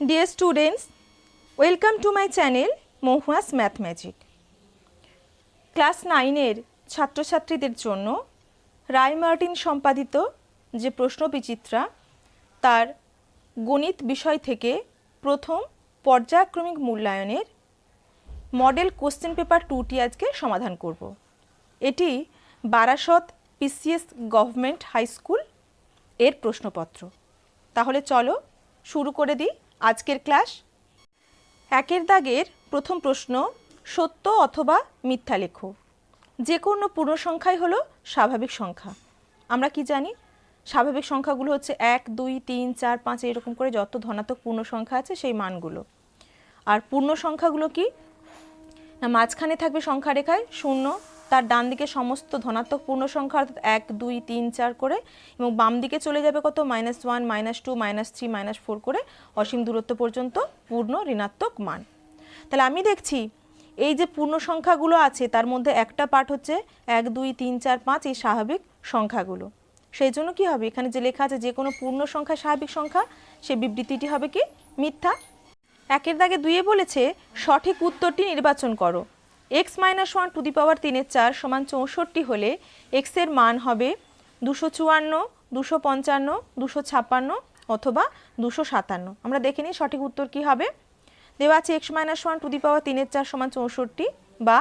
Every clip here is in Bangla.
Dear students, welcome to my channel Mahua's math magic. Class 9-এর ছাত্রছাত্রীদের জন্য রায় মার্টিন সম্পাদিত যে প্রশ্নবিচিত্রা তার গণিত বিষয় থেকে প্রথম পর্যায়ক্রমিক মূল্যায়নের মডেল কোশ্চেন পেপার 2টি আজকে সমাধান করব। এটি Barasat PCS government high school এর প্রশ্নপত্র। তাহলে চলো শুরু করে দিই আজকের ক্লাস। একের দাগের প্রথম প্রশ্ন, সত্য অথবা মিথ্যা লেখো। যে কোনো পূর্ণ সংখ্যাই হলো স্বাভাবিক সংখ্যা। আমরা কি জানি? স্বাভাবিক সংখ্যাগুলো হচ্ছে 1, 2, 3, 4, 5 এরকম করে যত ধনাত্মক পূর্ণ সংখ্যা আছে সেই মানগুলো। আর পূর্ণ সংখ্যাগুলো কি না, মাঝখানে থাকবে সংখ্যা রেখায় 0, তার ডান দিকে সমস্ত ধনাত্মক পূর্ণ সংখ্যা অর্থাৎ 1, 2, 3, 4 করে, এবং বাম দিকে চলে যাবে কত -1, -2, -3, -4 করে অসীম দূরত্ব পর্যন্ত পূর্ণ ঋণাত্মক মান। তাহলে আমি দেখছি এই যে পূর্ণ সংখ্যাগুলো আছে তার মধ্যে একটা পার্ট হচ্ছে 1, 2, 3, 4, 5 এই স্বাভাবিক সংখ্যাগুলো। সেই জন্য কি হবে, এখানে যে লেখা আছে যে কোনো পূর্ণ সংখ্যা স্বাভাবিক সংখ্যা, সেই বিবৃতিটি হবে কি মিথ্যা। একের দাগে 2-এ বলেছে সঠিক উত্তরটি নির্বাচন করো। x-1 টু দি পাওয়ার 3/4 সমান 64 হলে x এর মান হবে 254, 255, 256 অথবা 257। আমরা দেখে নিই সঠিক উত্তর কি হবে। দেওয়া আছে x-1 টু দি পাওয়ার 3/4 সমান 64, বা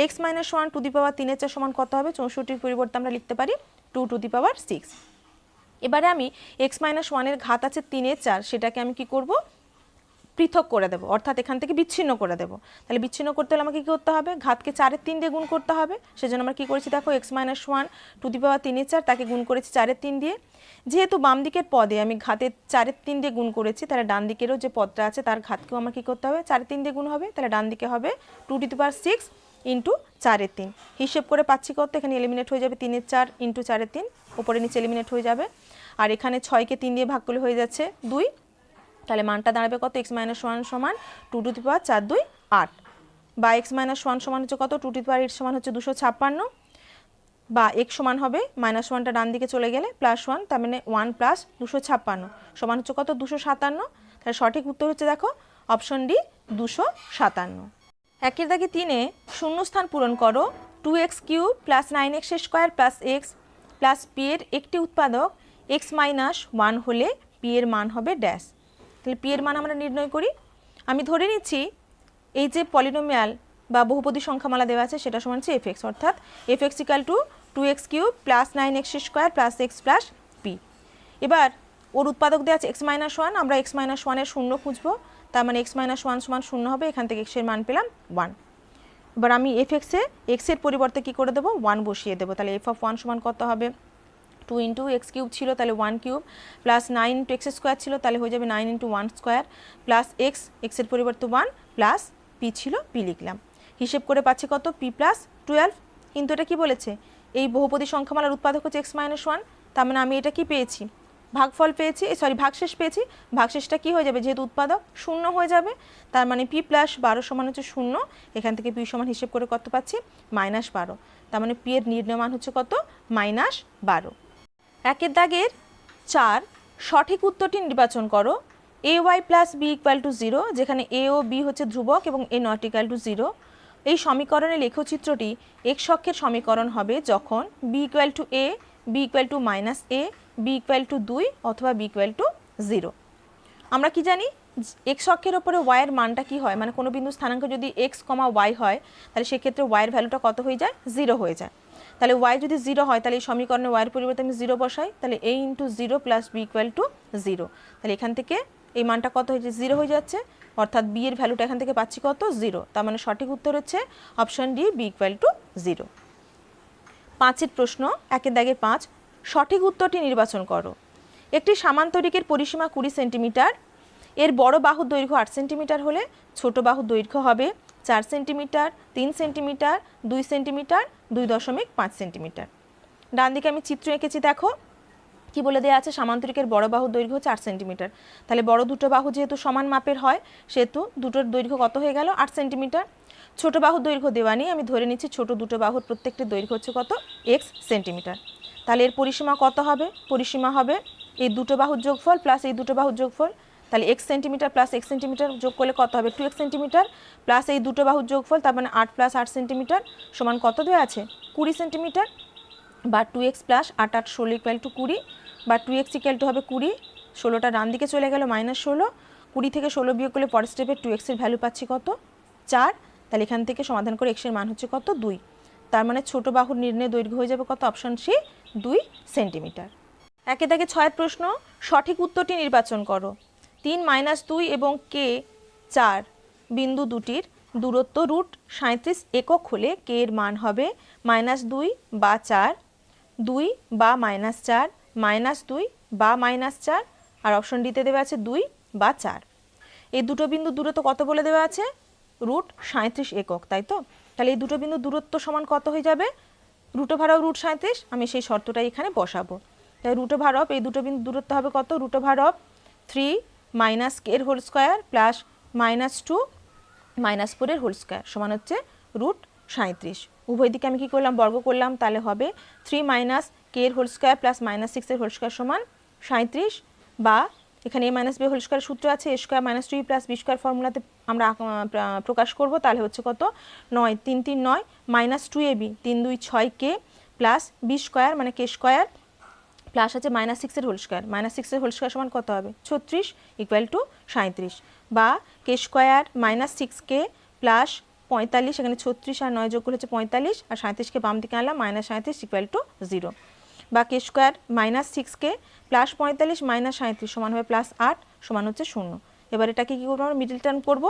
x-1 টু দি পাওয়ার 3/4 সমান কত হবে, 64-র পরিবর্তে আমরা লিখতে পারি 2 টু দি পাওয়ার 6। এবারে আমি x-1 এর ঘাত আছে 3/4, সেটাকে আমি কি করব, পৃথক করে দেবো, অর্থাৎ এখান থেকে বিচ্ছিন্ন করে দেবো। তাহলে বিচ্ছিন্ন করতে হলে আমাকে কী করতে হবে, ঘাতকে 4/3 দিয়ে গুণ করতে হবে। সেজন্য আমরা কী করেছি দেখো, x-1 টু দি পাওয়ার 3/4 তাকে গুণ করেছি 4/3 দিয়ে। যেহেতু বাম দিকের পদে আমি ঘাতের 4/3 দিয়ে গুণ করেছি, তাহলে ডান দিকেরও যে পদটা আছে তার ঘাতকেও আমার কী করতে হবে, 4/3 দিয়ে গুণ হবে। তাহলে ডান দিকে হবে 2 টু দি পাওয়ার 6 ইন্টু 4/3। হিসেব করে পাচ্ছি কত, এখানে এলিমিনেট হয়ে যাবে 3/4 ইন্টু 4/3, ওপরে নিচে এলিমিনেট হয়ে যাবে। আর এখানে 6কে 3 দিয়ে ভাগ করলে হয়ে যাচ্ছে 2। তাহলে মানটা দাঁড়াবে কত, x-1 সমান 2 টু দি পাওয়ার 4, 2, 8, বা x-1 সমান হচ্ছে কত, 2 টু দি পাওয়ার 8 সমান হচ্ছে 256, বা x সমান হবে -1টা ডান দিকে চলে গেলে +1, তার মানে 1 + 256 সমান হচ্ছে কত, 257। তাহলে সঠিক উত্তর হচ্ছে দেখো অপশন ডি, 257। একের দাগে 3-এ শূন্যস্থান পূরণ করো। 2x³ + 9x² + x + p এর একটি উৎপাদক x-1 হলে p এর মান হবে ড্যাশ। তাহলে p এর মান আমরা নির্ণয় করি। আমি ধরে নিচ্ছি এই যে পলিনোমিয়াল বা বহুপদী সংখ্যামালা দেওয়া আছে সেটা সমান হচ্ছে fx, অর্থাৎ fx = 2x³ + 9x² + x + p। এবার ওর উৎপাদক দেওয়া আছে x-1, আমরা x-1 এর শূন্য খুঁজবো, তার মানে x-1 সমান 0 হবে, এখান থেকে x এর মান পেলাম 1। এবার আমি fx-এ x এর পরিবর্তে কী করে দেবো, 1 বসিয়ে দেবো। তাহলে f(1) সমান কত হবে, 2 ইন্টু x³ ছিল তাহলে 1³ প্লাস 9 ইন্টু x² ছিল তাহলে হয়ে যাবে 9 ইন্টু 1² প্লাস x এর পরিবর্তে 1 প্লাস p ছিল p লিখলাম। হিসেব করে পাচ্ছি কত, p + 12। কিন্তু এটা কি বলেছে, এই বহুপদী সংখ্যামালার উৎপাদক হচ্ছে x-1, তার মানে আমি এটা কি পেয়েছি, ভাগফল পেয়েছি, ভাগশেষ পেয়েছি। ভাগশেষটা কি হয়ে যাবে, যেহেতু উৎপাদক 0 হয়ে যাবে, তার মানে p + 12 সমান হচ্ছে 0। এখান থেকে p সমান হিসেব করে কত পাচ্ছি, -12। তার মানে p এর নির্ণয় মান হচ্ছে কত, -12। একের দাগের 4, সঠিক উত্তরটি নির্বাচন করো। ay + b = 0, যেখানে a ও b হচ্ছে ধ্রুবক এবং a ≠ 0। এই সমীকরণে লেখচিত্রটি x অক্ষের সমীকরণ হবে যখন b = a, b = -a, b = 2 অথবা b = 0। আমরা কি জানি, x অক্ষের ওপরে y এর মানটা কি হয়, মানে কোনো বিন্দু স্থানাঙ্ক যদি x, y হয় তাহলে সেক্ষেত্রে y এর ভ্যালুটা কত হয়ে যায়, 0 হয়ে যায়। তাহলে y যদি 0 হয় তাহলে এই সমীকরণে y এর পরিবর্তে আমি 0 বসাই, তাহলে a × 0 + b = 0। তাহলে এখান থেকে এই মানটা কত হয়েছে, 0 হয়ে যাচ্ছে, অর্থাৎ b এর ভ্যালুটা এখান থেকে পাচ্ছি কত, 0। তার মানে সঠিক উত্তর হচ্ছে অপশন ডি, b = 0। 5-এর প্রশ্ন, একের দাগের 5, সঠিক উত্তরটি নির্বাচন করো। একটি সামান্তরিকের পরিসীমা 20 সেন্টিমিটার, এর বড় বাহুর দৈর্ঘ্য 8 সেন্টিমিটার হলে ছোট বাহুর দৈর্ঘ্য হবে 4 সেন্টিমিটার, 3 সেন্টিমিটার, 2 সেন্টিমিটার, 2.5 সেন্টিমিটার। ডান দিকে আমি চিত্র এঁকেছি, দেখো কি বলে দেওয়া আছে, সামান্তরিকের বড় বাহুর দৈর্ঘ্য 4 সেন্টিমিটার। তাহলে বড় দুটো বাহু যেহেতু সমান মাপের হয় সেহেতু দুটোর দৈর্ঘ্য কত হয়ে গেল, 8 সেন্টিমিটার। ছোট বাহুর দৈর্ঘ্য দেওয়া নেই, আমি ধরে নিচ্ছি ছোট দুটো বাহুর প্রত্যেকটির দৈর্ঘ্য হচ্ছে কত, x সেন্টিমিটার। তাহলে এর পরিসীমা কত হবে, পরিসীমা হবে এই দুটো বাহুর যোগফল প্লাস এই দুটো বাহুর যোগফল। তাহলে x centimetre plus x centimetre যোগ করলে কত হবে 2x সেন্টিমিটার প্লাস এই দুটো বাহুর যোগফল, তার মানে 8 প্লাস 8 সেন্টিমিটার সমান কত দেওয়া আছে 20 সেন্টিমিটার, বা 2x প্লাস 8 8 16 ইকুয়াল টু 20, বা 2x ইকুয়াল টু হবে 20, 16টা ডান দিকে চলে গেল -16, 20 থেকে 16 বিয়োগ করলে পরের স্টেপে 2x এর ভ্যালু পাচ্ছি কত 4, তাহলে এখান থেকে সমাধান করে x এর মান হচ্ছে কত 2, তার মানে ছোট বাহুর নির্ণয় দৈর্ঘ্য হয়ে যাবে কত অপশন সি 2 সেন্টিমিটার। একে দাগে 6 প্রশ্ন, সঠিক উত্তরটি নির্বাচন করো। 3 - 2 এবং কে 4 বিন্দু দুটির দূরত্ব √37 একক হলে কে এর মান হবে -2 বা 4, 2 বা -4, -2 বা -4, আর অপশন ডিতে দেওয়া আছে 2 বা 4। এই দুটো বিন্দু দূরত্ব কত বলে দেওয়া আছে √37 একক, তাই তো? তাহলে এই দুটো বিন্দু দূরত্ব সমান কত হয়ে যাবে √37, আমি সেই শর্তটাই এখানে বসাবো। তাই √, এই দুটো বিন্দু দূরত্ব হবে কত √3 - k এর হোল স্কয়ার প্লাস -2 - 4 এর হোল স্কয়ার সমান হচ্ছে √37। উভয় দিকে আমি কি করলাম বর্গ করলাম, তাহলে হবে 3 - k এর হোল স্কয়ার প্লাস -6 এর হোল স্কয়ার সমান 37, বা এখানে a - b হোল স্কয়ার সূত্র আছে a square - 2b + b square ফর্মুলাতে আমরা প্রকাশ করব, তাহলে হচ্ছে কত 9 3 3 9 -2ab 3 2 6k plus b square মানে k স্কয়ার প্লাস আছে -6 এর হোল স্কয়ার, -6 এর হোল স্কয়ার সমান কত হবে 36 ইকুয়াল টু 37, বা k স্কয়ার -6k প্লাস 45, এখানে 36 আর 9 যোগ করলে হচ্ছে 45, আর 37কে বাম দিকে আনলাম -37 ইকুয়াল টু 0, বা k স্কয়ার -6k প্লাস 45 -37 সমান হবে +8 সমান হচ্ছে 0। এবার এটাকে কি করব আমরা মিডল টার্ম করব,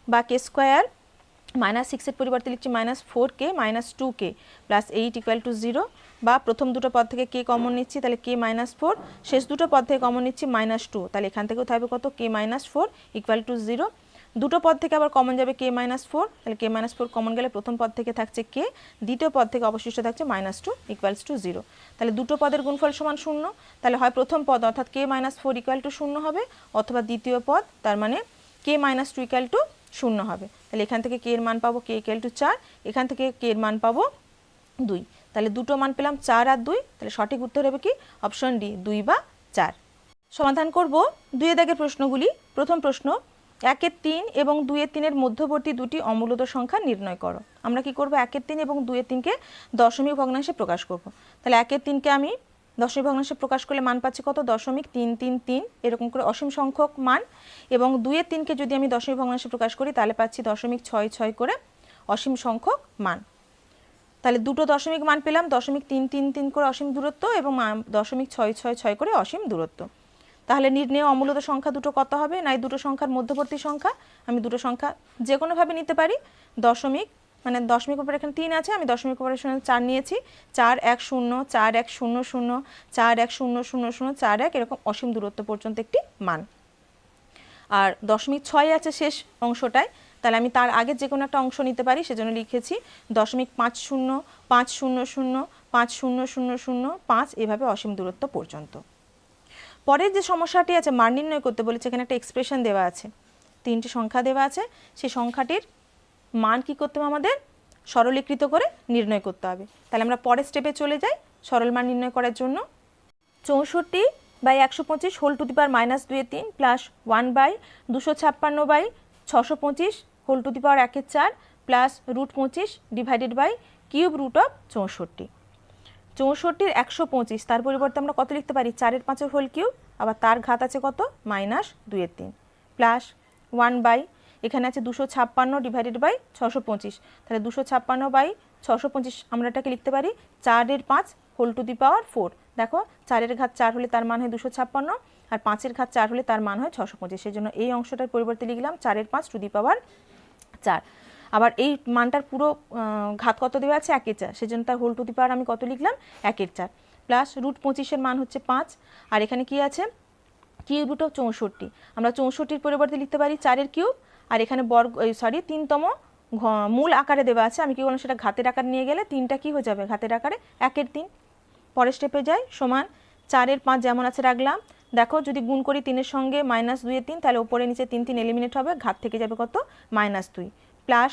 বা k স্কয়ার -6 এর পরিবর্তে লিখছি -4k -2k plus 8 equal to 0, বা প্রথম দুটো পদ থেকে k কমন নিচ্ছি তাহলে k -4, শেষ দুটো পদ থেকে কমন নিচ্ছি -2, তাহলে এখান থেকেও থাকবে কত k -4 ইকুয়াল টু 0, দুটো পদ থেকে আবার কমন যাবে k -4, তাহলে k -4 কমন গেলে প্রথম পদ থেকে থাকছে k, দ্বিতীয় পদ থেকে অবশিষ্ট থাকছে -2 ইকুয়ালস টু 0, তাহলে দুটো পদের গুণফল সমান 0, তাহলে হয় প্রথম পদ অর্থাৎ k -4 ইকুয়াল টু 0 হবে, অথবা দ্বিতীয় পদ তার মানে k -2 ইকুয়াল টু 0 হবে। তাহলে এখান থেকে k এর মান পাবো k ইকুয়াল টু 4, এখান থেকে k এর মান পাবো 2, তাহলে দুটো মান পেলাম 4 আর 2, তাহলে সঠিক উত্তর হবে কি অপশন ডি 2 বা 4। সমাধান করব 2 এর দাগের প্রশ্নগুলি। প্রথম প্রশ্ন, 1 এর 3 এবং 2 এর 3 এর মধ্যবর্তী দুটি অমূলত সংখ্যা নির্ণয় করো। আমরা কি করব 1 এর 3 এবং 2 এর 3কে দশমিক ভগ্নাংশে প্রকাশ করব। তাহলে 1 এর 3কে আমি দশমিক ভগ্নাংশে প্রকাশ করলে মান পাচ্ছি কত 0.333, এরকম করে অসীম সংখ্যক মান, এবং 2 এর 3কে যদি আমি দশমিক ভগ্নাংশে প্রকাশ করি তাহলে পাচ্ছি 0.66 করে অসীম সংখ্যক মান। তাহলে দুটো দশমিক মান পেলাম 0.333 করে অসীম দূরত্ব এবং 0.666 করে অসীম দূরত্ব। তাহলে নির্ণেয় অমূলত সংখ্যা দুটো কত হবে, না এই দুটো সংখ্যার মধ্যবর্তী সংখ্যা, আমি দুটো সংখ্যা যে কোনোভাবে নিতে পারি, দশমিক মানে দশমিক উপরে এখানে 3 আছে, আমি দশমিক উপরে 4 নিয়েছি, 4 1 0 4 1 0 0 4 1 0 0 0 4 1 এরকম অসীম দূরত্ব পর্যন্ত একটি মান। আর 0.6 আছে শেষ অংশটায়, তাহলে আমি তার আগে যে কোনো একটা অংশ নিতে পারি, সেজন্য লিখেছি 0.50 5 0 0 5 0 0 0 5 এভাবে অসীম দূরত্ব পর্যন্ত। পরের যে সমস্যাটি আছে মান নির্ণয় করতে বলেছে, এখানে একটা এক্সপ্রেশন দেওয়া আছে, 3টি সংখ্যা দেওয়া আছে, সেই সংখ্যাটির মান কি করতে হবে আমাদের সরলীকৃত করে নির্ণয় করতে হবে। তাহলে আমরা পরের স্টেপে চলে যাই সরল মান নির্ণয় করার জন্য। 64/125 whole to the power -2/3 plus 1/256/625 whole to the power 1/4 plus √25 divided by cube root of 64। 64-র 125, তার পরিবর্তে আমরা কত লিখতে পারি 4 এর 5 হোল কিউব, আবার তার ঘাত আছে কত -2/3 প্লাস 1 এখানে আছে 256 ডিভাইডেড বাই 625, তাহলে 256/625 আমরা এটাকে লিখতে পারি 4 এর 5 হোল টু দি পাওয়ার 4। দেখো 4 এর ঘাত 4 হলে তার মান হয় 256, আর 5 এর ঘাত 4 হলে তার মান হয় 625, সেজন্য এই অংশটার পরিবর্তে লিখলাম 4 এর 5 টু দি পাওয়ার 4। আবার এই মানটার পুরো ঘাত কত দেওয়া আছে 1/4, সেজন্য তার হোল টু দি পাওয়ার আমি কত লিখলাম 1/4 প্লাস √25 মান হচ্ছে 5, আর এখানে কি আছে কিউব রুট অফ 64, আমরা 64-র পরিবর্তে লিখতে পারি 4 এর কিউব, আর এখানে বর্গ 3তম মূল আকারে দেওয়া আছে, আমি কি বললাম সেটা ঘাতের আকার নিয়ে গেলে 3টা কি হয়ে যাবে ঘাতের আকারে 1/3। পরের স্টেপে যাই, সমান 4 এর 5 যেমন আছে রাখলাম, দেখো যদি গুণ করি 3 এর সঙ্গে -2/3, তাহলে উপরে নিচে 3 3 এলিমিনেট হবে, ঘাত থেকে যাবে কত -2 প্লাস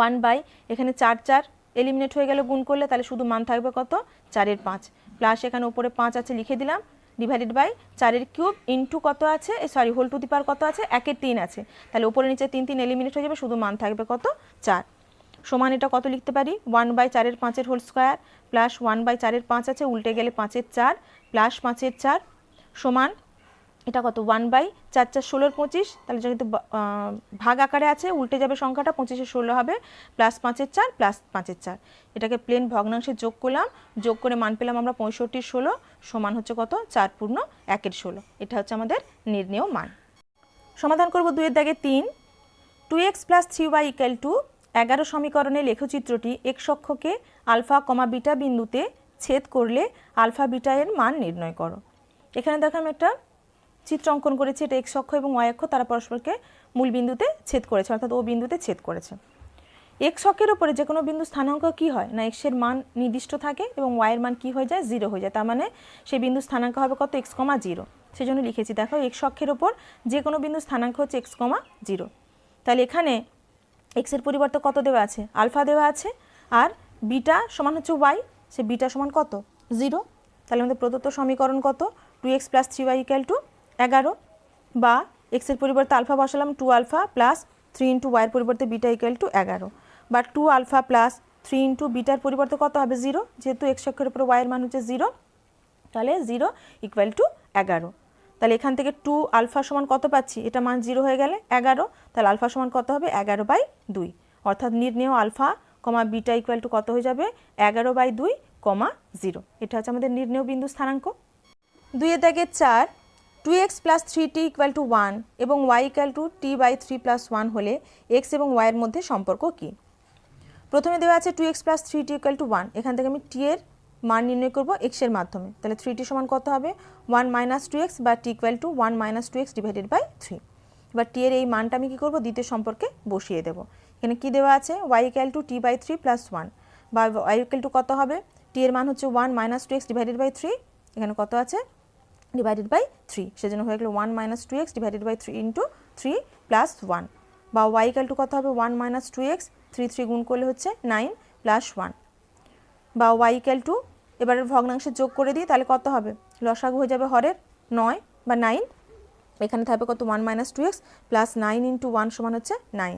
1 এখানে 4 4 এলিমিনেট হয়ে গেল গুণ করলে, তাহলে শুধু মান থাকবে কত 4 এর 5 প্লাস এখানে উপরে 5 আছে লিখে দিলাম, ডিভাইডেড বাই 4 কিউব ইন্টু কত আছে, সরি হোল টু দি পাওয়ার কত আছে, 1 এর 3 আছে, তাহলে উপরে নিচে 3 3 এলিমিনেট হয়ে যাবে, শুধু মান থাকবে কত, 4। সমান এটা কত লিখতে পারি, 1/4 5 হোল স্কোয়ার প্লাস 1/4 5 আছে, উল্টে গেলে 5 4 প্লাস 5 4 সমান এটা কত, 1/4 4 16 25, তাহলে যেহেতু ভাগ আকারে আছে উল্টে যাবে সংখ্যাটা, 25 16 হবে প্লাস 5 4 প্লাস 5 4, এটাকে প্লেন ভগ্নাংশে যোগ করলাম, যোগ করে মান পেলাম আমরা 65 16 সমান হচ্ছে কত, 4 পূর্ণ 1 এর 16। এটা হচ্ছে আমাদের নির্ণেয় মান। সমাধান করব 2 এর দাগে 3। 2x + 3y = 11 সমীকরণে লেখচিত্রটি x অক্ষকে আলফা কমা বিটা বিন্দুতে ছেদ করলে আলফা বিটা এর মান নির্ণয় করো। এখানে দেখো আমি একটা চিত্র অঙ্কন করেছি, এটা x অক্ষ এবং y অক্ষ তারা পরস্পরকে মূল বিন্দুতে ছেদ করেছে, অর্থাৎ ও বিন্দুতে ছেদ করেছে। x অক্ষের উপরে যে কোনো বিন্দু স্থানাঙ্ক কি হয় না, x এর মান নির্দিষ্ট থাকে এবং y এর মান কি হয়ে যায়, 0 হয়ে যায়, তার মানে সেই বিন্দু স্থানাঙ্ক হবে কত, x, 0। সেজন্য লিখেছি দেখো x অক্ষের উপর যে কোনো বিন্দু স্থানাঙ্ক হচ্ছে x, 0। তাহলে এখানে x এর পরিবর্তে কত দেওয়া আছে, আলফা দেওয়া আছে, আর বিটা সমান হচ্ছে y, সে বিটা সমান কত, 0। তাহলে আমাদের প্রদত্ত সমীকরণ কত, 2x + 3y = 11, বা x এর পরিবর্তে আলফা বসালাম 2 আলফা প্লাস 3 × y এর পরিবর্তে বিটা = 11, বা 2 আলফা প্লাস 3 × বিটার পরিবর্তে কত হবে, 0, যেহেতু x অক্ষের উপর y এর মান হচ্ছে 0, তাহলে 0 = 11। তাহলে এখান থেকে 2 আলফা সমান কত পাচ্ছি, এটা মান 0 হয়ে গেলে 11, তাহলে আলফা সমান কত হবে, 11/2, অর্থাৎ নির্ণেয় আলফা কমা বিটা = কত হয়ে যাবে, 11/2, 0। এটা হচ্ছে আমাদের নির্ণেয় বিন্দু স্থানাঙ্ক। 2 এর দাগে 4। 2x + 3t = 1 এবং y = t/3 + 1 হলে x এবং y এর মধ্যে সম্পর্ক কি? প্রথমে দেওয়া আছে 2x + 3t = 1, এখান থেকে আমি t এর মান নির্ণয় করব x এর মাধ্যমে, তাহলে 3t সমান কত হবে, 1 - 2x, বা t = 1 - 2x / 3। এবার t এর এই মানটা আমি কী করব, দ্বিতীয় সম্পর্কে বসিয়ে দেব। এখানে কি দেওয়া আছে, y = t/3 + 1, বা y কত হবে, t এর মান হচ্ছে 1 - 2x / 3, এখানে কত আছে, /3, সেজন্য হয়ে গেল 1 - 2x / 3 × 3 + 1, বা y কত হবে, 1 - 2x, 3 3 গুণ করলে হচ্ছে 9 + 1, বা y এবারে ভগ্নাংশে যোগ করে দিই, তাহলে কত হবে, লসাগু হয়ে যাবে হরের 9 বা 9, এখানে থাকবে কত, 1 - 2x + 9 × 1 সমান হচ্ছে 9,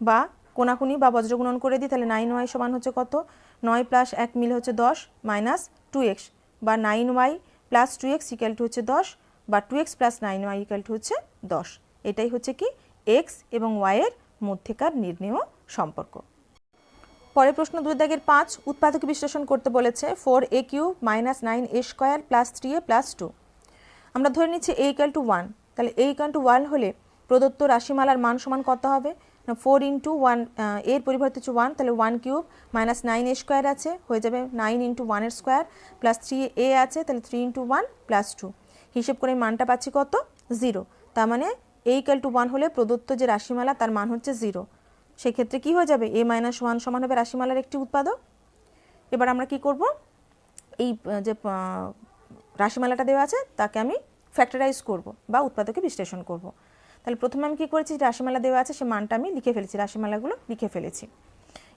বা কোনাকুনি বা বজ্রগুণন করে দিই, তাহলে 9y সমান হচ্ছে কত, 9 + 1 মিলে হচ্ছে 10 - 2x, বা 9y + 2x = হচ্ছে 10, বা 2x + 9y = হচ্ছে 10। এটাই হচ্ছে কি x এবং y এর মধ্যেকার নির্ণেয় সম্পর্ক। পরের প্রশ্ন 2 দাগের 5, উৎপাদক বিশ্লেষণ করতে বলেছে 4a³ - 9a² + 3a + 2। আমরা ধরে নিচ্ছি a = 1, তাহলে a = 1 হলে প্রদত্ত রাশিমালার মান সমান কত হবে, 4 × 1, এর পরিবর্তে হচ্ছে 1, তাহলে 1³ - 9a² আছে, হয়ে যাবে 9 × 1 স্কোয়ার প্লাস 3a আছে, তাহলে 3 × 1 + 2, হিসেব করে মানটা পাচ্ছি কত, 0। তার মানে a = 1 হলে প্রদত্ত যে রাশিমালা তার মান হচ্ছে 0, সেক্ষেত্রে কি হয়ে যাবে, a - 1 সমান হবে রাশিমালার একটি উৎপাদক। এবার আমরা কি করব, এই যে রাশিমালাটা দেওয়া আছে তাকে আমি ফ্যাক্টরাইজ করব বা উৎপাদকে বিশ্লেষণ করব। তাহলে প্রথমে আমি কি করেছি, রাশিমালা দেওয়া আছে সে মানটা আমি লিখে ফেলেছি, রাশিমালাগুলো লিখে ফেলেছি।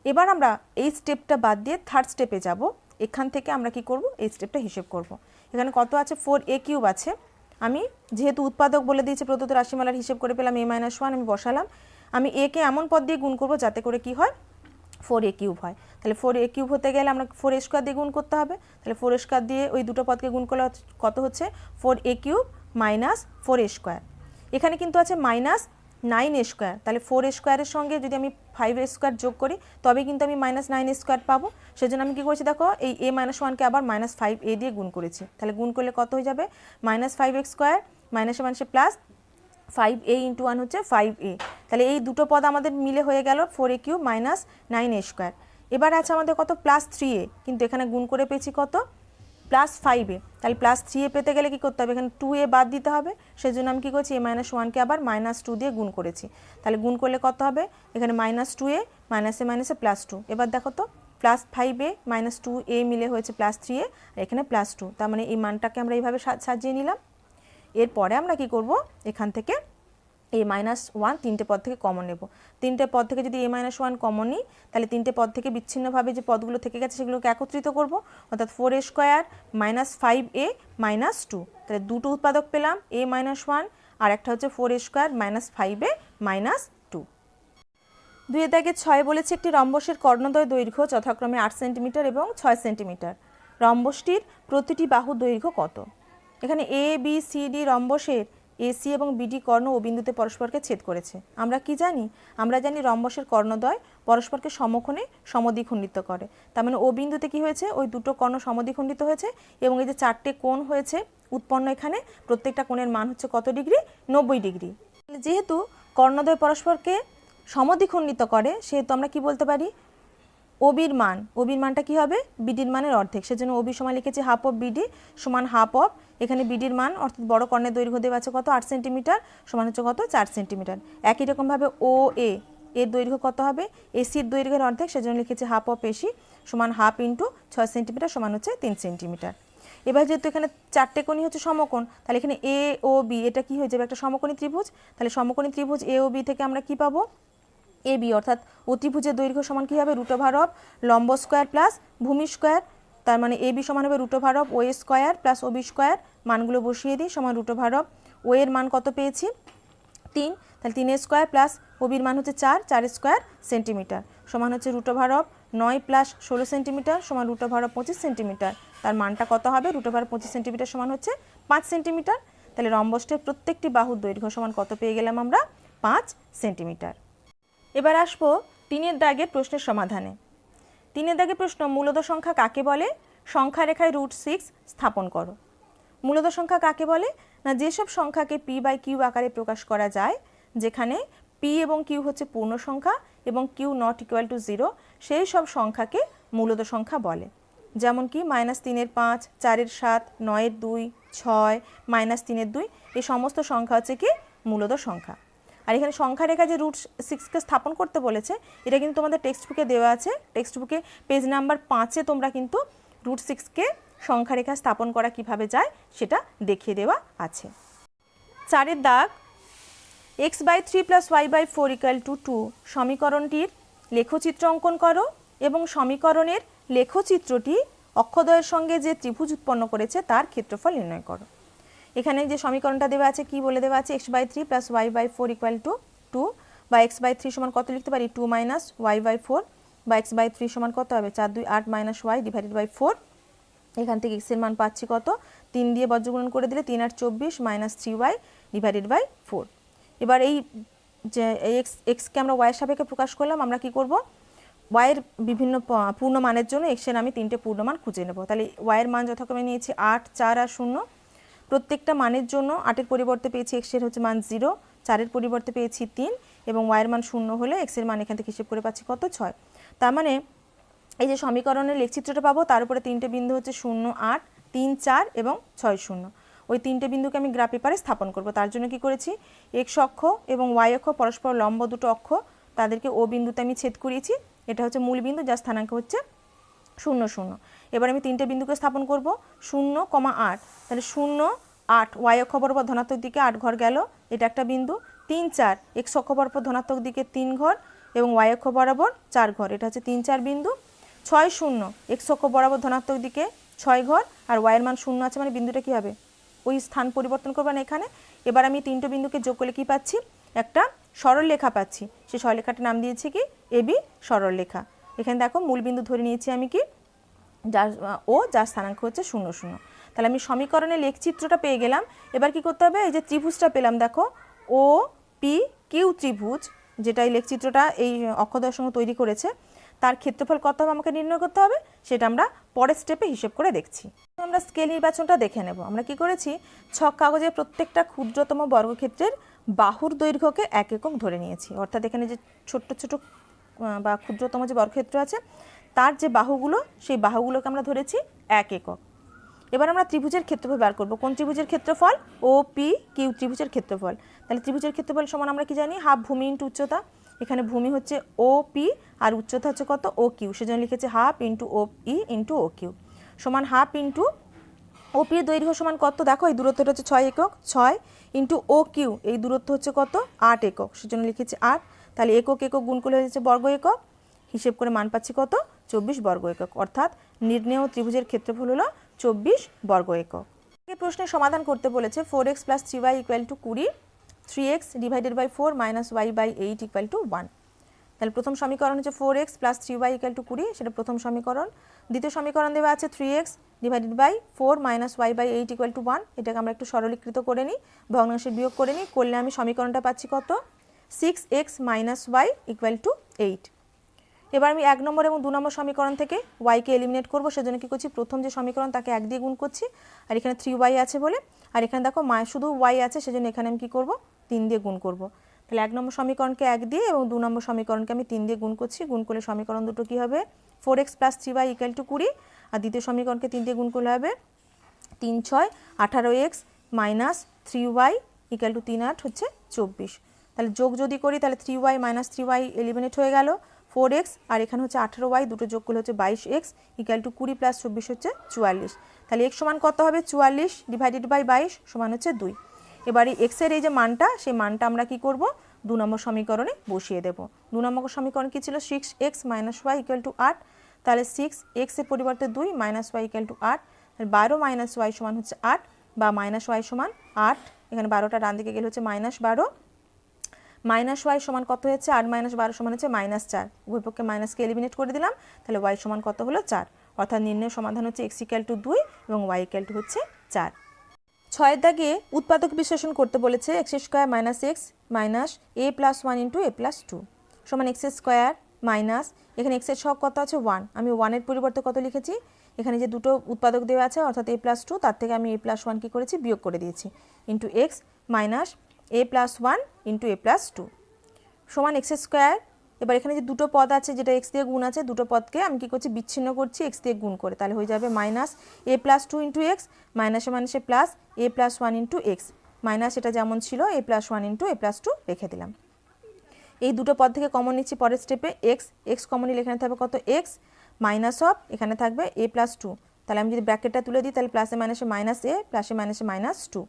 এবার আমরা এই স্টেপটা বাদ দিয়ে থার্ড স্টেপে যাব, এখান থেকে আমরা কি করব, এই স্টেপটা হিসেব করব। এখানে কত আছে, 4a³ আছে, আমি যেহেতু উৎপাদক বলে দিয়েছি প্রদত্ত রাশিমালার হিসেব করে পেলাম a - 1, আমি বসালাম, আমি a কে এমন পদ দিয়ে গুণ করব যাতে করে কি হয়, 4a³ হয়। তাহলে 4a³ হতে গেলে আমরা 4a² দিয়ে গুণ করতে হবে, তাহলে 4a² দিয়ে ওই দুটো পদকে গুণ করলে কত হচ্ছে, 4a³ - 4a²। এখানে কিন্তু আছে -9a², তাহলে 4a² এর সঙ্গে যদি আমি 5a² যোগ করি তবে কিন্তু আমি -9a² পাবো। সেজন্য আমি কি করেছি দেখো, এই a - 1কে আবার -5a দিয়ে গুণ করেছি, তাহলে গুণ করলে কত হয়ে যাবে, -5a², মাইনাসে মাইনাসে প্লাস 5a × 1 হচ্ছে 5a, তাহলে এই দুটো পদ আমাদের মিলে হয়ে গেল 4a³ - 9a²। এবার আছে আমাদের কত, +3a, কিন্তু এখানে গুণ করে পেয়েছি কত, +5a, তাহলে +3a পেতে গেলে কি করতে হবে, এখানে 2a বাদ দিতে হবে, সেজন্য আমি কি করছি, a - 1কে আবার -2 দিয়ে গুণ করেছি, তাহলে গুণ করলে কত হবে, এখানে -2a, মাইনাসে মাইনাসে +2, এবার দেখো তো +5a - 2a মিলে হয়েছে +3a, আর এখানে +2, তার মানে এই মানটাকে আমরা এইভাবে সাজিয়ে নিলাম। এরপরে আমরা কি করব, এখান থেকে এ মাইনাস ওয়ান তিনটে পদ থেকে কমন নেব। তিনটে পদ থেকে যদি এ মাইনাস ওয়ান কমন নিই তাহলে তিনটে পদ থেকে বিচ্ছিন্নভাবে যে পদগুলো থেকে গেছে সেগুলোকে একত্রিত করব, অর্থাৎ 4a square minus 5a minus 2। তাহলে দুটো উৎপাদক পেলাম, এ মাইনাস ওয়ান আর একটা হচ্ছে 4a square minus 5a minus 2। 2 দাগে 6 বলেছে একটি রম্বসের কর্ণদ্বয় দৈর্ঘ্য যথাক্রমে 8 সেন্টিমিটার এবং 6 সেন্টিমিটার। রম্বসটির প্রতিটি বাহুর দৈর্ঘ্য কত? এখানে A B C D রম্বসের AC এবং বিডি কর্ণ ও বিন্দুতে পরস্পরকে ছেদ করেছে। আমরা কি জানি? আমরা জানি রম্বসের কর্ণদ্বয় পরস্পরকে সমকোণে সমদ্বিখণ্ডিত করে। তার মানে ও বিন্দুতে কি হয়েছে? ওই দুটো কর্ণ সমদ্বিখণ্ডিত হয়েছে এবং এই যে 4টে কোণ হয়েছে উৎপন্ন, এখানে প্রত্যেকটা কোণের মান হচ্ছে কত ডিগ্রি? 90 ডিগ্রি। যেহেতু কর্ণদ্বয় পরস্পরকে সমদ্বিখণ্ডিত করে সেহেতু আমরা কি বলতে পারি? ওবির মানটা কি হবে? বিডির মানের অর্ধেক। সেজন্য ওবি সমান লিখেছি হাফ অফ বিডি সমান হাফ অফ, এখানে বিডির মান অর্থাৎ বড় কর্ণের দৈর্ঘ্য দেওয়া আছে কত? 8 সেন্টিমিটার সমান হচ্ছে কত? 4 সেন্টিমিটার। একই রকমভাবে ও এর দৈর্ঘ্য কত হবে? এসির দৈর্ঘ্যের অর্ধেক, সেজন্য লিখেছি হাফ অফ এসি সমান হাফ ইন্টু 6 সেন্টিমিটার সমান হচ্ছে 3 সেন্টিমিটার। এবার যেহেতু এখানে 4টে কোণই হচ্ছে সমকোণ, তাহলে এখানে এ ও বি এটা কি হয়ে যাবে? একটা সমকোণী ত্রিভুজ। তাহলে সমকোণী ত্রিভুজ এ ও বি থেকে আমরা কি পাবো? এ বি অর্থাৎ অতিভুজের দৈর্ঘ্য সমান কী হবে? রুট ওভার অফ লম্ব স্কোয়ার প্লাস ভূমি স্কোয়ার। তার মানে এ বি সমান হবে root over of O A square plus O B square. মানগুলো বসিয়ে দিই, সমান রুট ওভার অফ ও এর মান কত পেয়েছি? 3, তাহলে 3 স্কোয়ার প্লাস ও বির মান হচ্ছে 4 স্কোয়ার সেন্টিমিটার সমান হচ্ছে root over of 9 plus 16 centimetre সমান রুট ওভার অফ 25 সেন্টিমিটার। তার মানটা কত হবে? রুট ওভার 25 সেন্টিমিটার সমান হচ্ছে 5 সেন্টিমিটার। তাহলে রম্বসটির প্রত্যেকটি বাহুর দৈর্ঘ্য সমান কত পেয়ে গেলাম আমরা? 5 সেন্টিমিটার। এবার আসবো 3 দাগের প্রশ্নের সমাধানে। 3 দাগের প্রশ্ন, মূলদ সংখ্যা কাকে বলে? সংখ্যা রেখায় √6 স্থাপন করো। মূলদ সংখ্যা কাকে বলে? না, যেসব সংখ্যাকে পি বাই কিউ আকারে প্রকাশ করা যায়, যেখানে পি এবং কিউ হচ্ছে পূর্ণ সংখ্যা এবং কিউ নট ইকুয়াল টু 0, সেই সব সংখ্যাকে মূলদ সংখ্যা বলে। যেমন কি -3-এর 5, 4-এর 7, 9-এর 2, 6, -3-এর 2, এই সমস্ত সংখ্যা হচ্ছে কি মূলদ সংখ্যা। আর এখানে সংখ্যা রেখা যে √6কে স্থাপন করতে বলেছে, এটা কিন্তু তোমাদের টেক্সট বুকে দেওয়া আছে। টেক্সট বুকে পেজ নাম্বার 5-এ তোমরা কিন্তু √6কে সংখ্যা রেখা স্থাপন করা কিভাবে যায় সেটা দেখিয়ে দেওয়া আছে। 4 দাগ, x/3 + y/4 = 2 সমীকরণটির লেখচিত্র অঙ্কন করো এবং সমীকরণের লেখচিত্রটি অক্ষদ্বয়ের সঙ্গে যে ত্রিভুজ উৎপন্ন করেছে তার ক্ষেত্রফল নির্ণয় করো। এখানে যে সমীকরণটা দেওয়া আছে কি বলে দেওয়া আছে? x/3 + y/4 = 2, বা x/3 সমান কত লিখতে পারি? 2 - y/4, বা x/3 সমান কত হবে? 4 2 8 - y / 4। এখান থেকে x এর মান পাচ্ছি কত? 3 দিয়ে বজ্রগুণন করে দিলে 3 8 24 - 3y / 4। এবার এই যে এক্সকে আমরা y এর সাপেক্ষে প্রকাশ করলাম, আমরা কি করব? y এর বিভিন্ন পূর্ণ মানের জন্য x এর আমি 3টে পূর্ণ মান খুঁজে নেব। তাহলে y এর মান যথাক্রমে নিয়েছি 8, 4 আর 0। প্রত্যেকটা মানের জন্য 8-এর পরিবর্তে পেয়েছি x এর হচ্ছে মান 0, 4-এর পরিবর্তে পেয়েছি 3 এবং y এর মান 0 হলে x এর মান এখান থেকে হিসেব করে পাচ্ছি কত? 6। তার মানে এই যে সমীকরণের লেখচিত্রটা পাবো, তার উপরে 3টে বিন্দু হচ্ছে 0, 8, 3, 4 এবং 6, 0। ওই 3টে বিন্দুকে আমি গ্রাফ পেপারে স্থাপন করব। তার জন্য কি করেছি? x অক্ষ এবং y অক্ষ পরস্পর লম্ব দুটো অক্ষ, তাদেরকে ও বিন্দুতে আমি ছেদ করিয়েছি। এটা হচ্ছে মূল বিন্দু, যার স্থানাঙ্ক হচ্ছে 0, 0। এবার আমি 3টে বিন্দুকে স্থাপন করব 0, 8। তাহলে 0, 8 y অক্ষ বরাবর ধনাত্মক দিকে 8 ঘর গেল, এটা একটা বিন্দু। 3, 4 x অক্ষ বরাবর ধনাত্মক দিকে 3 ঘর এবং y অক্ষ বরাবর 4 ঘর, এটা হচ্ছে 3, 4 বিন্দু। 6, 0 x অক্ষ বরাবর ধনাত্মক দিকে 6 ঘর আর y এর মান 0 আছে, মানে বিন্দুটা কি হবে? ওই স্থান পরিবর্তন করবে না এখানে। এবার আমি 3টে বিন্দুকে যোগ করলে কি পাচ্ছি? একটা সরল রেখা পাচ্ছি। সেই সরল রেখাটার নাম দিয়েছি কি? এবি সরল রেখা। এখানে দেখো মূল বিন্দু ধরে নিয়েছি আমি কি? যার স্থানাঙ্ক হচ্ছে 0, 0। তাহলে আমি সমীকরণের লেখচিত্রটা পেয়ে গেলাম। এবার কি করতে হবে? এই যে ত্রিভুজটা পেলাম, দেখো ও পি কিউ ত্রিভুজ, যেটা এই লেখচিত্রটা এই অক্ষদ্বয়ের সঙ্গে তৈরি করেছে, তার ক্ষেত্রফল কত হবে আমাকে নির্ণয় করতে হবে। সেটা আমরা পরের স্টেপে হিসেব করে দেখছি। আমরা স্কেল নির্বাচনটা দেখে নেব। আমরা কি করেছি? ছক কাগজের প্রত্যেকটা ক্ষুদ্রতম বর্গক্ষেত্রের বাহুর দৈর্ঘ্যকে 1 একক ধরে নিয়েছি। অর্থাৎ এখানে যে ছোট্ট ছোট বা ক্ষুদ্রতম যে বর্গক্ষেত্র আছে তার যে বাহুগুলো, সেই বাহুগুলোকে আমরা ধরেছি 1 একক। এবার আমরা ত্রিভুজের ক্ষেত্রফল বার করব। কোন ত্রিভুজের ক্ষেত্রফল? ও পি কিউ ত্রিভুজের ক্ষেত্রফল। তাহলে ত্রিভুজের ক্ষেত্রফল সমান আমরা কি জানি? হাফ ভূমি ইন্টু উচ্চতা। এখানে ভূমি হচ্ছে ও পি আর উচ্চতা হচ্ছে কত? O Q. সেজন্য লিখেছে হাফ ইন্টু ও ই ইন্টু ও কিউ সমান হাফ ইন্টু ওপির দৈর্ঘ্য সমান কত, দেখো এই দূরত্বটা হচ্ছে 6 একক, 6 ইন্টু ও কিউ, এই দূরত্ব হচ্ছে কত 8 একক, সেজন্য লিখেছি 8। তাহলে একক একক গুণ করলে হয়ে যাচ্ছে বর্গ একক, হিসেব করে মান পাচ্ছি কত 24 বর্গ একক, অর্থাৎ নির্ণেয় ত্রিভুজের ক্ষেত্রফল হলো 24 বর্গ একক। এই প্রশ্নের সমাধান করতে বলেছে 4x + 3y = 20, 3x / 4 - y/8 = 1। তাহলে প্রথম সমীকরণ হচ্ছে 4x + 3y = 20, সেটা প্রথম সমীকরণ। দ্বিতীয় সমীকরণ দেওয়া আছে 3x / 4 - y/8 = 1। এটাকে আমরা একটু সরলীকৃত করে নিই, ভগ্নাংশে বিয়োগ করে নিই, করলে আমি সমীকরণটা পাচ্ছি কত 6x - y = 8। এবার আমি 1 নম্বর এবং 2 নম্বর সমীকরণ থেকে y কে এলিমিনেট করব, সেজন্য কি করছি প্রথম যে সমীকরণ তাকে 1 দিয়ে গুণ করছি, আর এখানে 3y আছে বলে, আর এখানে দেখো শুধু y আছে সেজন্য এখানে আমি কি করব 3 দিয়ে গুণ করব। তাহলে 1 নম্বর সমীকরণকে 1 দিয়ে এবং 2 নম্বর সমীকরণকে আমি 3 দিয়ে গুণ করছি, গুণ করলে সমীকরণ দুটো কি হবে 4x + 3y = 20, আর দ্বিতীয় সমীকরণকে 3 দিয়ে গুণ করলে হবে 3 6 18x - 3y = 3 8 হচ্ছে 24। তাহলে যোগ যদি করি তাহলে 3y - 3y এলিমিনেট হয়ে গেল, 4x আর এখানে হচ্ছে 18y, দুটো যোগ করলে হচ্ছে 22x = 20 + 24 হচ্ছে 44। তাহলে x সমান কত হবে 44 / 22 সমান হচ্ছে 2। এবারে x এর এই যে মানটা, সেই মানটা আমরা কি করব 2 নম্বর সমীকরণে বসিয়ে দেব। 2 নম্বর সমীকরণ কি ছিল 6x - y = 8, তাহলে 6x এর পরিবর্তে 2 - y = 8, তাহলে 12 - y সমান হচ্ছে 8 বা -y সমান 8, এখানে 12টা ডান দিকে গেলে হচ্ছে -12, -y সমান কত হচ্ছে 8 - 12 সমান হচ্ছে -4, উভয় পক্ষে মাইনাসকে এলিমিনেট করে দিলাম, তাহলে y সমান কত হলো 4, অর্থাৎ নির্ণয় সমাধান হচ্ছে x = 2 এবং y = হচ্ছে 4। 6 দাগে উৎপাদক বিশ্লেষণ করতে বলেছে x² - x - a + 1 * a + 2 সমান x² মাইনাস, এখানে x এর ছক কত আছে 1, আমি 1 এর পরিবর্তে কত লিখেছি, এখানে যে দুটো উৎপাদক দেওয়া আছে অর্থাৎ a + 2, তার থেকে আমি a + 1 কি করেছি বিয়োগ করে দিয়েছি, into x minus a + 1 * a + 2 সমান x²। এবার এখানে যে দুটো পদ আছে যেটা x দিয়ে গুণ আছে, দুটো পদকে আমি কি করছি বিচ্ছিন্ন করছি x দিয়ে গুণ করে, তাহলে হয়ে যাবে -a + 2 * x, মাইনাসে মাইনাসে প্লাস a + 1 * x, মাইনাস এটা যেমন ছিল a + 1 * a + 2 রেখে দিলাম। এই দুটো পদ থেকে কমন নিচ্ছি পরের স্টেপে, x কমন নিলে এখানে থাকবে কত x মাইনাস অফ, এখানে থাকবে a + 2, তাহলে আমি যদি ব্র্যাকেটটা তুলে দিই তাহলে প্লাসে মাইনাসে -a, প্লাসে মাইনাসে -2।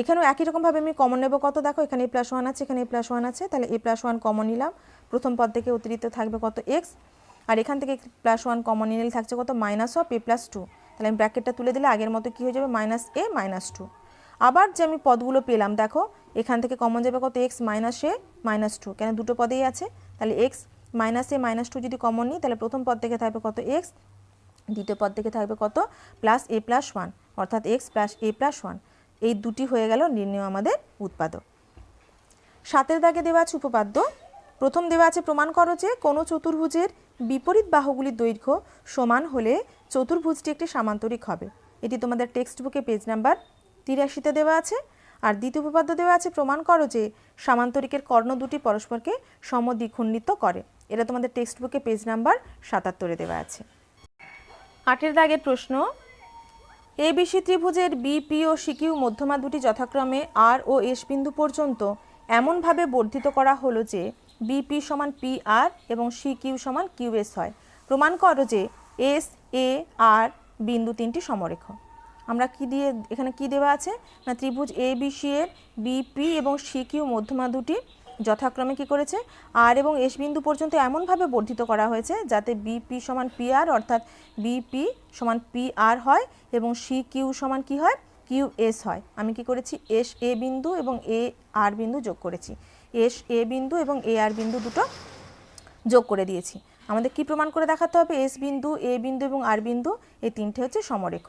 এখানেও একই রকমভাবে আমি কমন নেব কত, দেখো এখানে a + 1 আছে, এখানে a + 1 আছে, তাহলে a + 1 কমন নিলাম, প্রথম পদ থেকে অতিরিক্ত থাকবে কত x, আর এখান থেকে +1 কমন নিলে থাকছে কত মাইনাস অফ a + 2, তাহলে আমি ব্র্যাকেটটা তুলে দিলে আগের মতো কি হয়ে যাবে -a - 2। আবার যে আমি পদগুলো পেলাম দেখো এখান থেকে কমন যাবে কত x -a - 2, কেন দুটো পদেই আছে, তাহলে x -a - 2 যদি কমন নিই তাহলে প্রথম পদ থেকে থাকবে কত x, দ্বিতীয় পদ থেকে থাকবে কত +a + 1, অর্থাৎ x + a + 1, এই দুটি হয়ে গেল নির্ণয় আমাদের উৎপাদক। 7 দাগে দেওয়া আছে উপপাদ্য। প্রথম দেওয়া আছে প্রমাণ করো যে কোনো চতুর্ভুজের বিপরীত বাহুগুলির দৈর্ঘ্য সমান হলে চতুর্ভুজটি একটি সামান্তরিক হবে। এটি তোমাদের টেক্সট বুকে পেজ নাম্বার 83-তে দেওয়া আছে। আর দ্বিতীয় উপপাদ্য দেওয়া আছে প্রমাণ করো যে সামান্তরিকের কর্ণ দুটি পরস্পরকে সমদ্বিখণ্ডিত করে। এটা তোমাদের টেক্সট বুকে পেজ নাম্বার 77-এ দেওয়া আছে। 8 দাগের প্রশ্ন, ABC ত্রিভুজের BP ও CQ মধ্যমা দুটি যথাক্রমে R ও S বিন্দু পর্যন্ত এমনভাবে বর্ধিত করা হলো যে BP সমান PR এবং CQ সমান QS হয়। প্রমাণ করো যে SAR বিন্দু তিনটি সমরেখ। আমরা কি দিয়ে এখানে কি দেওয়া আছে না ত্রিভুজ ABC এর BP এবং CQ মধ্যমা দুটি যথাক্রমে কি করেছে আর এবং এস বিন্দু পর্যন্ত এমনভাবে বর্ধিত করা হয়েছে যাতে বিপি সমান পিআর, অর্থাৎ বিপি সমান পিআর হয় এবং সি কিউ সমান কি হয় কিউ এস হয়। আমি কি করেছি এস এ বিন্দু এবং এ আর বিন্দু যোগ করেছি, এস এ বিন্দু এবং এ আর বিন্দু দুটো যোগ করে দিয়েছি। আমাদের কি প্রমাণ করে দেখাতে হবে এস বিন্দু, এ বিন্দু এবং আর বিন্দু এই তিনটে হচ্ছে সমরেখ।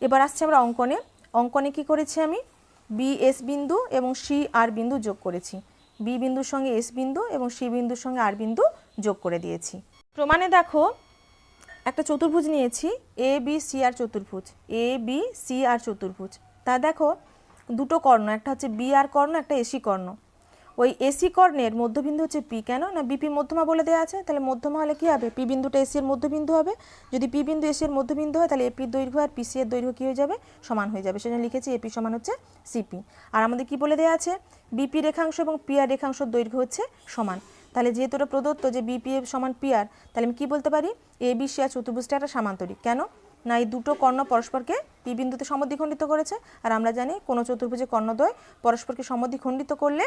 এবার আসছে আমরা অঙ্কনে। অঙ্কনে কি করেছি আমি বি এস বিন্দু এবং সি আর বিন্দু যোগ করেছি, বি বিন্দুর সঙ্গে এস বিন্দু এবং সি বিন্দুর সঙ্গে আর বিন্দু যোগ করে দিয়েছি। প্রমাণে দেখো একটা চতুর্ভুজ নিয়েছি এ বি সি আর চতুর্ভুজ, এ বি সি আর চতুর্ভুজ। তা দেখো দুটো কর্ণ, একটা হচ্ছে বি আর কর্ণ, একটা এসি কর্ণ। ওই এসি কর্ণের মধ্যবিন্দু হচ্ছে পি, কেন না বিপি মধ্যমা বলে দেওয়া আছে, তাহলে মধ্যমা হলে কী হবে পি বিন্দুটা এসি এর মধ্যবিন্দু হবে। যদি পি বিন্দু এসি এর মধ্যবিন্দু হয় তাহলে এপির দৈর্ঘ্য আর পিসি এর দৈর্ঘ্য কী হয়ে যাবে সমান হয়ে যাবে, সেজন্য লিখেছি এপি সমান হচ্ছে সিপি। আর আমাদের কি বলে দেওয়া আছে বিপি রেখাংশ এবং পিআর রেখাংশের দৈর্ঘ্য হচ্ছে সমান। তাহলে যেহেতু এটা প্রদত্ত যে বিপি সমান পিআর, তাহলে আমি কী বলতে পারি এ বি সি আর চতুর্ভুজটা একটা সামান্তরিক। কেন না এই দুটো কর্ণ পরস্পরকে পি বিন্দুতে সমদ্বিখণ্ডিত করেছে। আর আমরা জানি কোনো চতুর্ভুজে কর্ণদ্বয় পরস্পরকে সমদ্বিখণ্ডিত করলে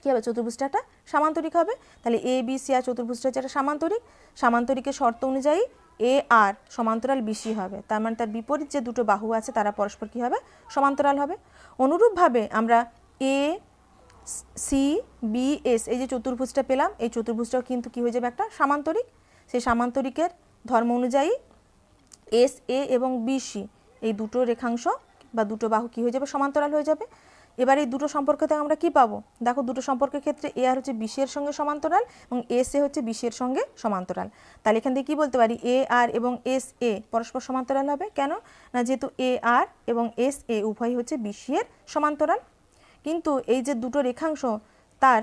কী হবে, চতুর্ভুজটা একটা সামান্তরিক হবে। তাহলে এ বি সি আর চতুর্ভুজটা হচ্ছে একটা সামান্তরিক। সামান্তরিকের শর্ত অনুযায়ী এ আর সমান্তরাল বিসি হবে, তার মানে তার বিপরীত যে দুটো বাহু আছে তারা পরস্পর কী হবে, সমান্তরাল হবে। অনুরূপভাবে আমরা এ সি বি এস এই যে চতুর্ভুজটা পেলাম, এই চতুর্ভুজটাও কিন্তু কী হয়ে যাবে, একটা সামান্তরিক। সেই সামান্তরিকের ধর্ম অনুযায়ী এস এ এবং বিসি এই দুটো রেখাংশ বা দুটো বাহু কী হয়ে যাবে, সমান্তরাল হয়ে যাবে। এবার এই দুটো সম্পর্ক থেকে আমরা কি পাবো, দেখো দুটো সম্পর্কের ক্ষেত্রে এ আর হচ্ছে বিসি এর সঙ্গে সমান্তরাল এবং এস এ হচ্ছে বিসি এর সঙ্গে সমান্তরাল। তাহলে এখান থেকে কী বলতে পারি, এ আর এবং এস এ পরস্পর সমান্তরাল হবে। কেন না, যেহেতু এ আর এবং এস এ উভয়ই হচ্ছে বিসি এর সমান্তরাল। কিন্তু এই যে দুটো রেখাংশ তার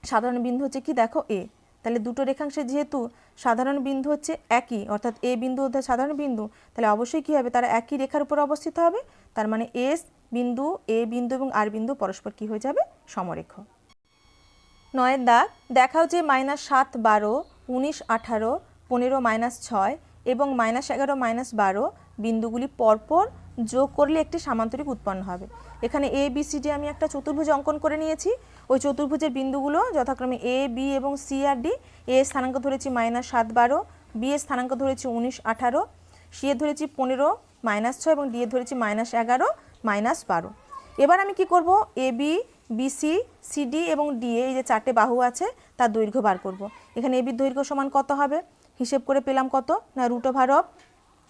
সাধারণ বিন্দু হচ্ছে কি, দেখো এ। তাহলে দুটো রেখাংশের যেহেতু সাধারণ বিন্দু হচ্ছে একই, অর্থাৎ এ বিন্দু হচ্ছে সাধারণ বিন্দু, তাহলে অবশ্যই কী হবে, তারা একই রেখার উপর অবস্থিত হবে। তার মানে এস বিন্দু, এ বিন্দু এবং আর বিন্দু পরস্পর কী হয়ে যাবে, সমরেখ। 9 দাগ, দেখাও যে -7, 12, 19, 18, 15, -6 এবং -11, -12 বিন্দুগুলি পরপর যোগ করলে একটি সামান্তরিক উৎপন্ন হবে। এখানে এ বি সি ডি আমি একটা চতুর্ভুজ অঙ্কন করে নিয়েছি। ওই চতুর্ভুজের বিন্দুগুলো যথাক্রমে এ বি এবং সি আর ডি। এ স্থানাঙ্ক ধরেছি -7, 12, বি এর স্থানাঙ্ক ধরেছি 19, 18, সি এর ধরেছি 15, -6 এবং ডি এর ধরেছি -11, -12। এবার আমি কি করব, এ বি, বিসি, সিডি এবং ডি এই যে চারটে বাহু আছে তার দৈর্ঘ্য বার করব। এখানে এ বির দৈর্ঘ্য সমান কত হবে, হিসেব করে পেলাম কত না √,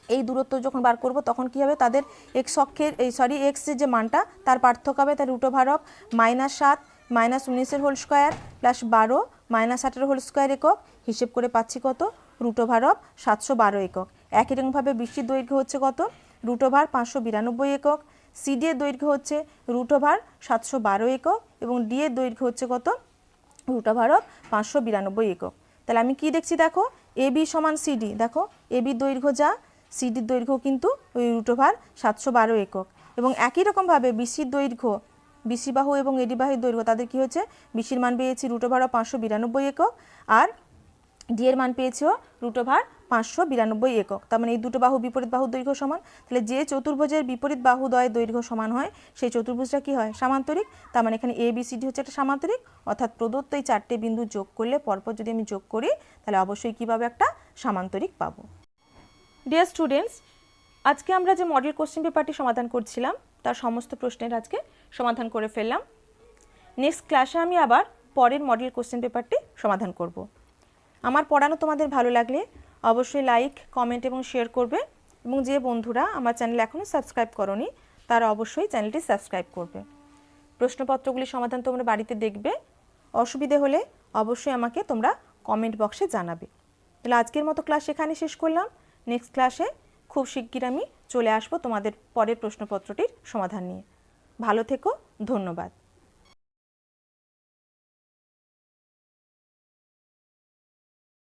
এই দূরত্ব যখন বার করব তখন কি হবে, তাদের এক্স অক্ষের এক্সের যে মানটা তার পার্থক্য হবে। তার √, -7 -19 whole square plus 12 -18 whole square একক, হিসেব করে পাচ্ছি কত, √, 712 একক। একই রকমভাবে বিসির দৈর্ঘ্য হচ্ছে কত, √, 592 একক, সিডি এর দৈর্ঘ্য হচ্ছে √, 712 একক এবং ডি এর দৈর্ঘ্য হচ্ছে কত, √, 592 একক। তাহলে আমি কি দেখছি, দেখো এ বি সমান সিডি, দেখো এ বির দৈর্ঘ্য যা, সিডির দৈর্ঘ্য কিন্তু ওই √, 712 একক। এবং একই রকমভাবে বিসির দৈর্ঘ্য, বিসি বাহু এবং এডি বাহুর দৈর্ঘ্য তাদের কি হচ্ছে, বিসির মান পেয়েছি √, 592 একক আর ডি এর মান পেয়েছিও √, 592 একক। তার মানে এই দুটো বাহু বিপরীত বাহুর দৈর্ঘ্য সমান। তাহলে যে চতুর্ভুজের বিপরীত বাহুদ্বয়ের দৈর্ঘ্য সমান হয় সেই চতুর্ভুজটা কি হয়, সামান্তরিক। তার মানে এখানে এ বি সি ডি হচ্ছে একটা সামান্তরিক, অর্থাৎ প্রদত্ত এই চারটে বিন্দু যোগ করলে পরপর যদি আমি যোগ করি তাহলে অবশ্যই কীভাবে একটা সামান্তরিক পাবো। ডিয়ার স্টুডেন্টস, আজকে আমরা যে মডেল কোশ্চেন পেপারটি সমাধান করছিলাম তার সমস্ত প্রশ্নের আজকে সমাধান করে ফেললাম। নেক্সট ক্লাসে আমি আবার পরের মডেল কোশ্চেন পেপারটি সমাধান করব। আমার পড়ানো তোমাদের ভালো লাগলে অবশ্যই লাইক, কমেন্ট এবং শেয়ার করবে এবং যে বন্ধুরা আমার চ্যানেল এখনও সাবস্ক্রাইব করোনি তারা অবশ্যই চ্যানেলটি সাবস্ক্রাইব করবে। প্রশ্নপত্রগুলির সমাধান তোমরা বাড়িতে দেখবে, অসুবিধে হলে অবশ্যই আমাকে তোমরা কমেন্ট বক্সে জানাবে। তাহলে আজকের মতো ক্লাস এখানে শেষ করলাম। নেক্সট ক্লাসে খুব শিগগির আমি চলে আসবো তোমাদের পরের প্রশ্নপত্রটির সমাধান নিয়ে। ভালো থেকো, ধন্যবাদ।